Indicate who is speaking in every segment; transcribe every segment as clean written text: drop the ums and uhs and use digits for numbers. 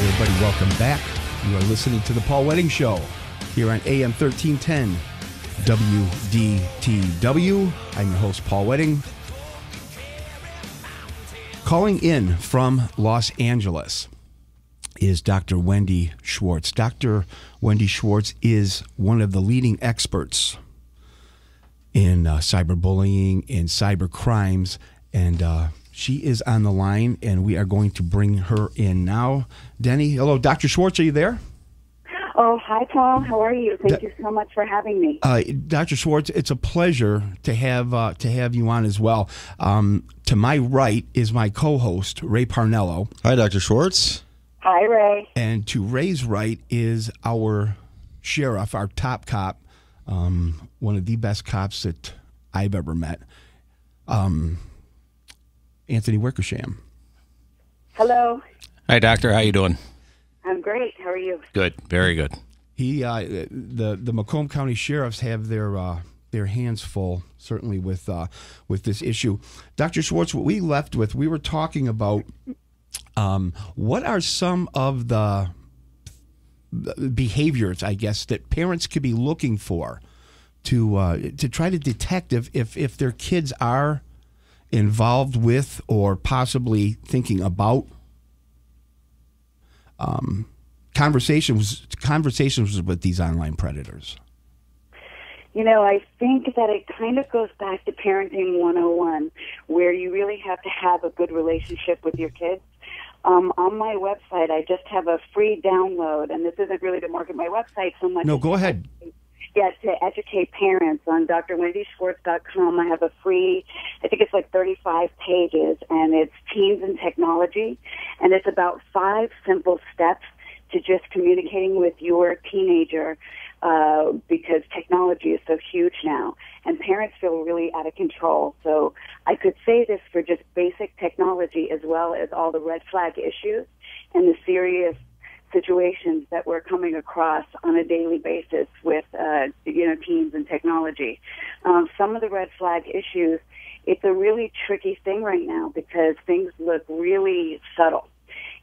Speaker 1: everybody. Welcome back. You are listening to The Paul Wedding Show here on AM 1310 WDTW. I'm your host, Paul Wedding. Calling in from Los Angeles is Dr. Wendy Schwartz. Dr. Wendy Schwartz is one of the leading experts in cyberbullying and cyber crimes, and she is on the line, and we are going to bring her in now. Denny, hello, Dr. Schwartz, are you there?
Speaker 2: Oh, hi, Paul. How are you? Thank you so much for having me.
Speaker 1: Dr. Schwartz, it's a pleasure to have you on as well. To my right is my co-host, Ray Parnello.
Speaker 3: Hi, Dr. Schwartz.
Speaker 2: Hi, Ray.
Speaker 1: And to Ray's right is our sheriff, our top cop, one of the best cops that I've ever met, Anthony Wickersham.
Speaker 2: Hello.
Speaker 4: Hi, Doctor. How you doing?
Speaker 2: I'm great. How are you?
Speaker 4: Good. Very good.
Speaker 1: The Macomb County sheriffs have their hands full, certainly with this issue. Dr. Schwartz, what we left with, we were talking about what are some of the behaviors, I guess, that parents could be looking for to try to detect if their kids are involved with or possibly thinking about conversations with these online predators.
Speaker 2: You know, I think that it kind of goes back to Parenting 101, where you really have to have a good relationship with your kids. On my website, I just have a free download, and this isn't really to market my website so much.
Speaker 1: No, go ahead.
Speaker 2: Yes, to educate parents on drwendyschwartz.com. I have a free, I think it's like 35 pages, and it's Teens and Technology, and it's about 5 simple steps to just communicating with your teenager, because technology is so huge now, and parents feel really out of control. So I could say this for just basic technology as well as all the red flag issues and the serious situations that we're coming across on a daily basis with, teens and technology. Some of the red flag issues, it's a really tricky thing right now because things look really subtle.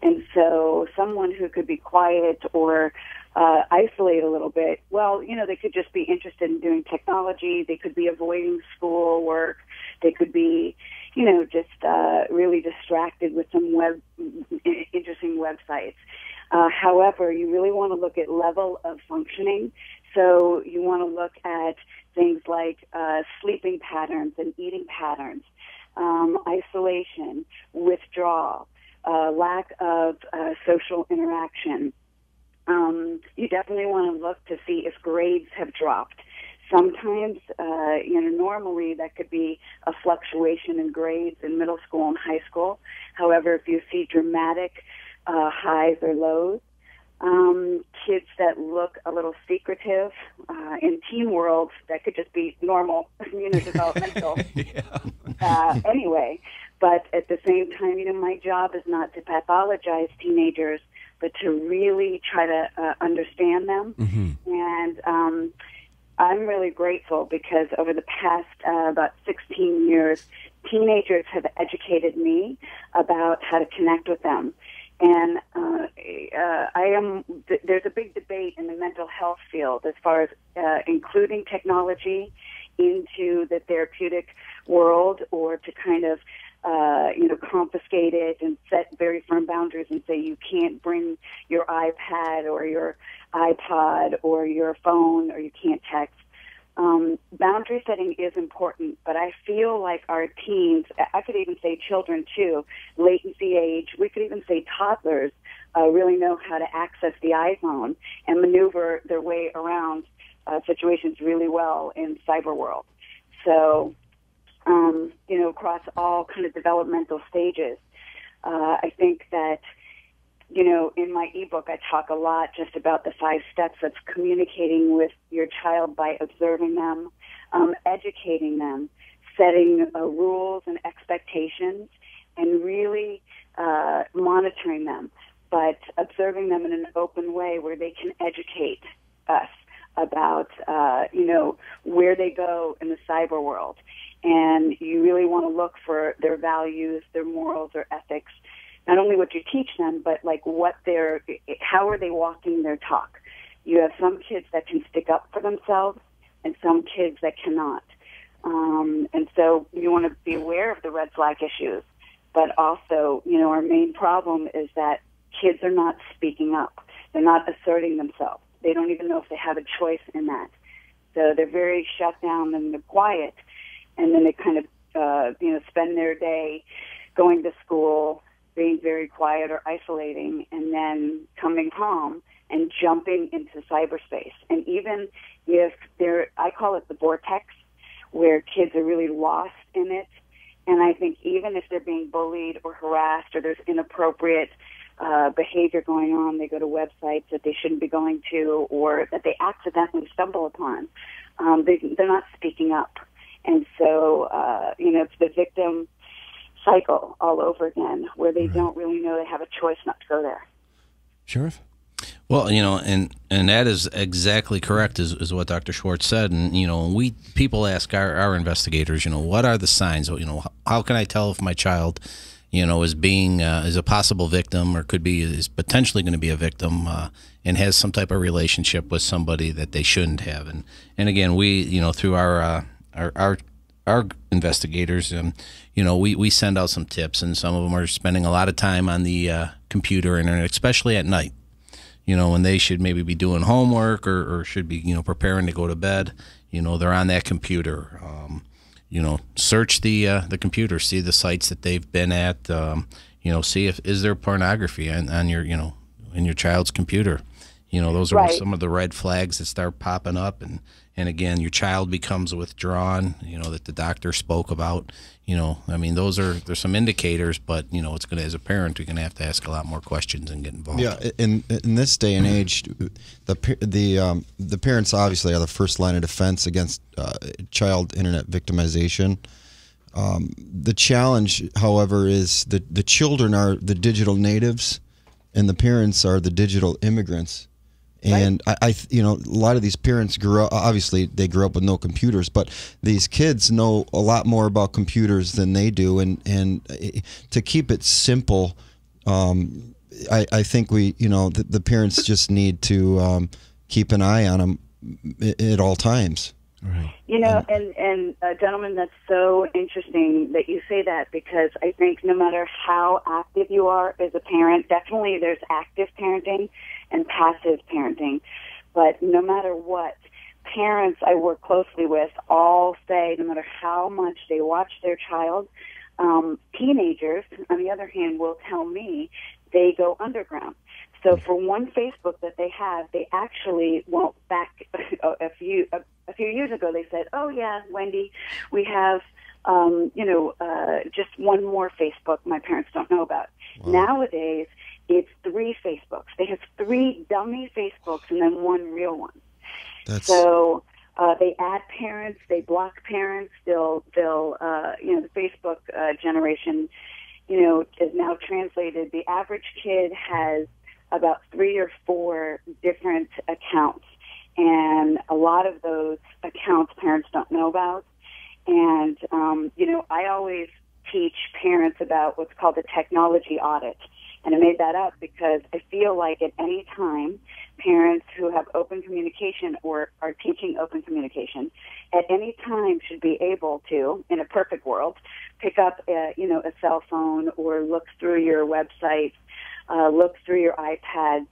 Speaker 2: And so someone who could be quiet or isolate a little bit, well, they could just be interested in doing technology. They could be avoiding school work. They could be, just really distracted with some interesting websites. However, you really want to look at level of functioning. So you want to look at things like sleeping patterns and eating patterns, isolation, withdrawal, lack of social interaction. You definitely want to look to see if grades have dropped. Sometimes, normally that could be a fluctuation in grades in middle school and high school. However, if you see dramatic highs or lows, kids that look a little secretive, in teen world, that could just be normal, developmental. Anyway, but at the same time, my job is not to pathologize teenagers, but to really try to understand them. Mm-hmm. And I'm really grateful because over the past about 16 years, teenagers have educated me about how to connect with them. And there's a big debate in the mental health field as far as including technology into the therapeutic world, or to kind of, confiscate it and set very firm boundaries and say you can't bring your iPad or your iPod or your phone, or you can't text. Boundary setting is important, but I feel like our teens, I could even say children too, latency age, we could even say toddlers, really know how to access the iPhone and maneuver their way around situations really well in cyber world. So, across all kind of developmental stages, I think that, in my ebook, I talk a lot just about the 5 steps of communicating with your child by observing them, educating them, setting rules and expectations, and really monitoring them, but observing them in an open way where they can educate us about, where they go in the cyber world. And you really want to look for their values, their morals, or ethics, not only what you teach them, but like how are they walking their talk. You have some kids that can stick up for themselves and some kids that cannot. And so you want to be aware of the red flag issues. But also, our main problem is that kids are not speaking up. They're not asserting themselves. They don't even know if they have a choice in that. So they're very shut down and they're quiet. And then they kind of, spend their day going to school, being very quiet or isolating, and then coming home and jumping into cyberspace. And even if I call it the vortex, where kids are really lost in it. And I think even if they're being bullied or harassed or there's inappropriate behavior going on, they go to websites that they shouldn't be going to or that they accidentally stumble upon, they're not speaking up. And so, it's the victim cycle all over again where they don't really know they have a choice not to go there.
Speaker 1: Sheriff?
Speaker 4: Well, and that is exactly correct is what Dr. Schwartz said. And, people ask our investigators, what are the signs? How can I tell if my child, is a possible victim or is potentially going to be a victim and has some type of relationship with somebody that they shouldn't have? And again, we, through our investigators, we send out some tips, and some of them are spending a lot of time on the computer, and especially at night. When they should maybe be doing homework or should be, preparing to go to bed, they're on that computer. Search the computer, see the sites that they've been at, see is there pornography on your, in your child's computer. Those are some of the red flags that start popping up. And again, your child becomes withdrawn, that the doctor spoke about. There's some indicators, but, it's going to, as a parent, you're going to have to ask a lot more questions and get involved.
Speaker 3: Yeah, in this day and age, the parents obviously are the first line of defense against child internet victimization. The challenge, however, is the children are the digital natives, and the parents are the digital immigrants. And I a lot of these parents grew up, obviously they grew up with no computers, but these kids know a lot more about computers than they do. And to keep it simple, I think the parents just need to keep an eye on them at all times.
Speaker 1: Right.
Speaker 2: And gentlemen, that's so interesting that you say that, because I think no matter how active you are as a parent, definitely there's active parenting and passive parenting. But no matter what, parents I work closely with all say no matter how much they watch their child, teenagers, on the other hand, will tell me they go underground. So for one Facebook that they have, they actually went back a few years ago. They said, "Oh yeah, Wendy, we have just one more Facebook my parents don't know about." Wow. Nowadays, it's 3 Facebooks. They have 3 dummy Facebooks and then 1 real one. So they add parents, they block parents. They'll the Facebook generation, is now translated. The average kid has about 3 or 4 different accounts, and a lot of those accounts parents don't know about. And I always teach parents about what's called a technology audit. And I made that up because I feel like at any time, parents who have open communication or are teaching open communication at any time should be able to, in a perfect world, pick up a cell phone or look through your website, look through your iPad,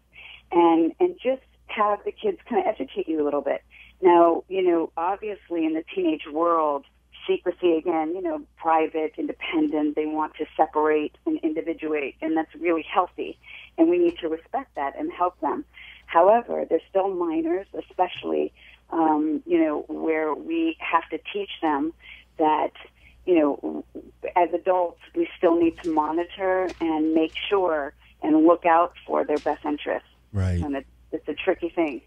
Speaker 2: and just have the kids kind of educate you a little bit. Now, obviously in the teenage world, secrecy again, private, independent, they want to separate and individuate, and that's really healthy, and we need to respect that and help them. However, they're still minors, especially, where we have to teach them that, as adults, we still need to monitor and make sure and look out for their best interests.
Speaker 1: Right.
Speaker 2: And it's a tricky thing,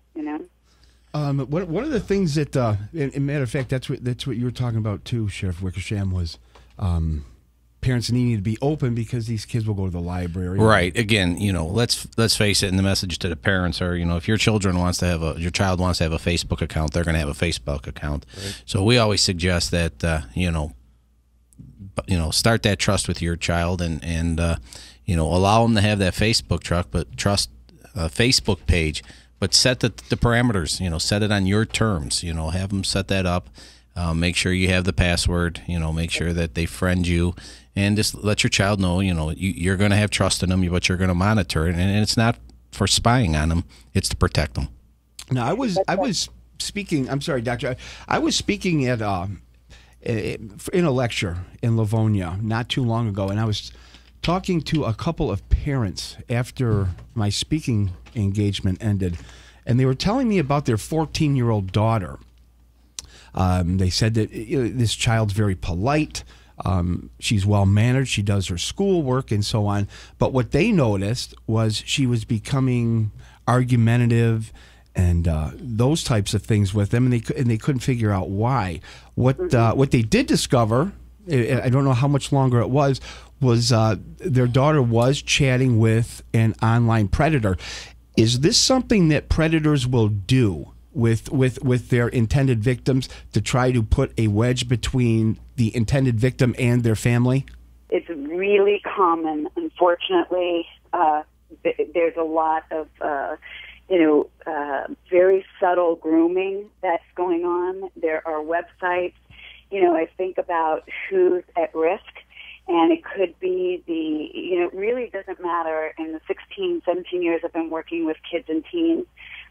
Speaker 1: One of the things that, in matter of fact, that's what you were talking about too, Sheriff Wickersham, was parents needing to be open because these kids will go to the library.
Speaker 4: Right. Again, let's face it. And the message to the parents are, if your child wants to have a Facebook account, they're going to have a Facebook account. Right. So we always suggest that, start that trust with your child, and allow them to have that Facebook Facebook page, but set the parameters. Set it on your terms. Have them set that up. Make sure you have the password. Make sure that they friend you, and just let your child know. You're going to have trust in them, but you're going to monitor it, and it's not for spying on them. It's to protect them.
Speaker 1: Now, I was speaking. I'm sorry, Doctor. I was speaking at in a lecture in Livonia not too long ago, and I was talking to a couple of parents after my speaking engagement ended, and they were telling me about their 14-year-old daughter. They said that this child's very polite. She's well-mannered. She does her schoolwork and so on. But what they noticed was she was becoming argumentative and those types of things with them, and they couldn't figure out why. What they did discover, I don't know how much longer it was their daughter was chatting with an online predator. Is this something that predators will do with their intended victims to try to put a wedge between the intended victim and their family?
Speaker 2: It's really common, unfortunately. There's a lot of very subtle grooming that's going on. There are websites. I think about who's at risk, and it could be it really doesn't matter. In the 16, 17 years I've been working with kids and teens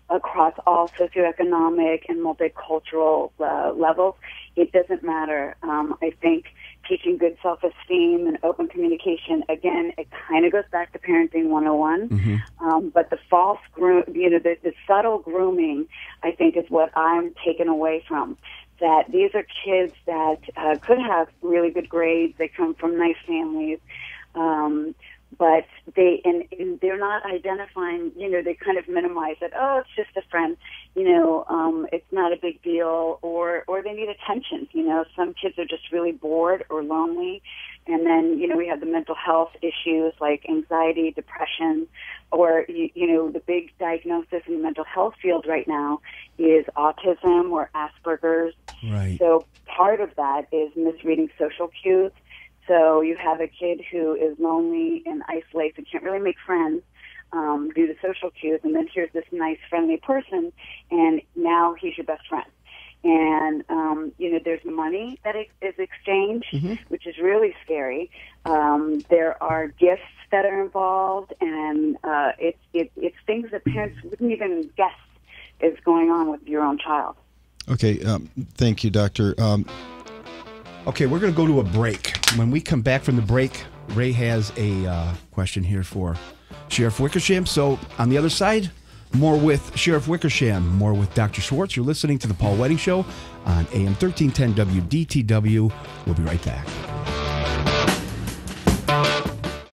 Speaker 2: across all socioeconomic and multicultural levels, it doesn't matter. I think teaching good self-esteem and open communication, again, it kind of goes back to parenting 101. Mm-hmm. But the false the subtle grooming, I think, is what I'm taken away from. That these are kids that could have really good grades. They come from nice families. But they're not identifying, they kind of minimize it. Oh, it's just a friend, it's not a big deal, or they need attention. Some kids are just really bored or lonely. And then, we have the mental health issues like anxiety, depression, or, the big diagnosis in the mental health field right now is autism or Asperger's. Right. So part of that is misreading social cues. So you have a kid who is lonely and isolates and can't really make friends due to social cues, and then here's this nice, friendly person, and now he's your best friend. And, there's money that is exchanged, mm-hmm. which is really scary. There are gifts that are involved, and it's things that parents wouldn't even guess is going on with your own child.
Speaker 3: Okay, thank you, Doctor.
Speaker 1: Okay, we're going to go to a break. When we come back from the break, Ray has a question here for Sheriff Wickersham. So on the other side, more with Sheriff Wickersham, more with Dr. Schwartz. You're listening to The Paul Wedding Show on AM 1310 WDTW. We'll be right back.